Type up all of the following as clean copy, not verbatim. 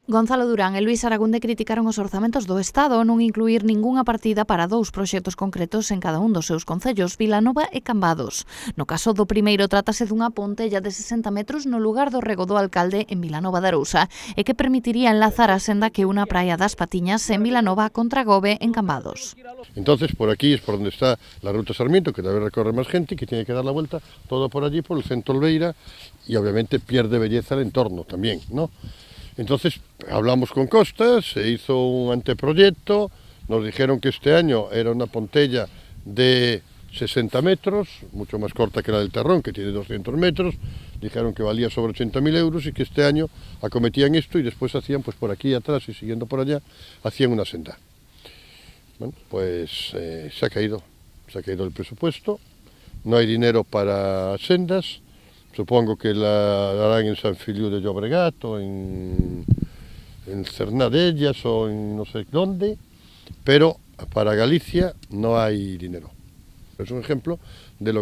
Gonzalo Durán e Luís Aragunde criticaron os orzamentos do Estado ao non incluir ningunha partida para dous proxectos concretos en cada un dos seus concellos, Vilanova e Cambados. No caso do primeiro, trátase dunha pontella de 60 metros no lugar do rego do alcalde en Vilanova de Arousa e que permitiría enlazar a senda que una Praia das Patiñas en Vilanova contra Gove en Cambados. Entonces, por aquí es por donde está la ruta Sarmiento, que debe recorrer más gente, que tiene que dar la vuelta, todo por allí, por el centro Olveira, y obviamente pierde belleza el entorno también, ¿no? Entonces hablamos con Costas, se hizo un anteproyecto, nos dijeron que este año era una pontella de 60 metros, mucho más corta que la del Terrón, que tiene 200 metros, dijeron que valía sobre 80.000 euros y que este año acometían esto y después hacían, pues por aquí atrás y siguiendo por allá, hacían una senda. Bueno, pues se ha caído el presupuesto, no hay dinero para sendas. Supongo que la harán en San Feliu de Llobregat o en Cernadellas o en no sé dónde, pero para Galicia no hay dinero. Es un ejemplo del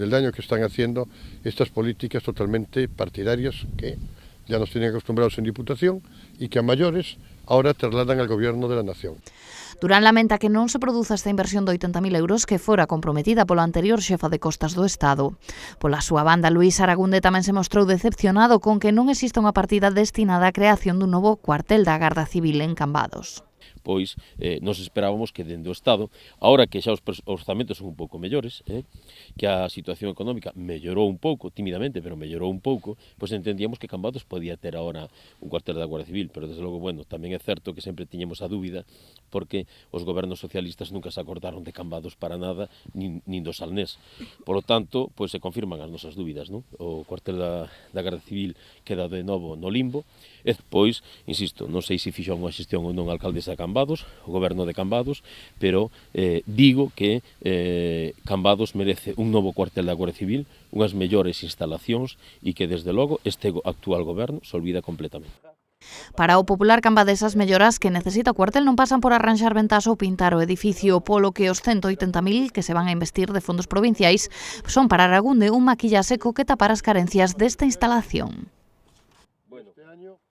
daño que están haciendo estas políticas totalmente partidarias que ya nos tienen acostumbrados en Diputación y que a mayores ahora trasladan al Gobierno de la Nación. Durán lamenta que non se produza esta inversión de 80.000 euros que fora comprometida pola anterior xefa de Costas do Estado. Pola súa banda, Luís Aragunde tamén se mostrou decepcionado con que non exista unha partida destinada á creación dun novo cuartel da Garda Civil en Cambados. Pois nos esperábamos que dende o Estado, ahora que xa os orzamentos son un pouco mellores, que a situación económica mellorou un pouco, tímidamente, pero mellorou un pouco, pois entendíamos que Cambados podía ter ahora un cuartel da Guardia Civil, pero desde logo, bueno, tamén é certo que sempre tiñemos a dúbida, porque os gobernos socialistas nunca se acordaron de Cambados para nada, nin do Salnés. Por lo tanto, pois se confirman as nosas dúbidas, non? O cuartel da Guardia Civil queda de novo no limbo, e pois, insisto, non sei se fixo unha xestión ou non a alcaldesa de Cambados, o goberno de Cambados, pero digo que Cambados merece un novo cuartel da Guardia Civil, unhas mellores instalacións e que, desde logo, este actual goberno se olvida completamente. Para o popular cambadés, as melloras que necesita o cuartel non pasan por arranxar ventas ou pintar o edificio, polo que os 180.000 que se van a investir de fondos provinciais son para Aragunde un maquillaxe co que tapar as carencias desta instalación.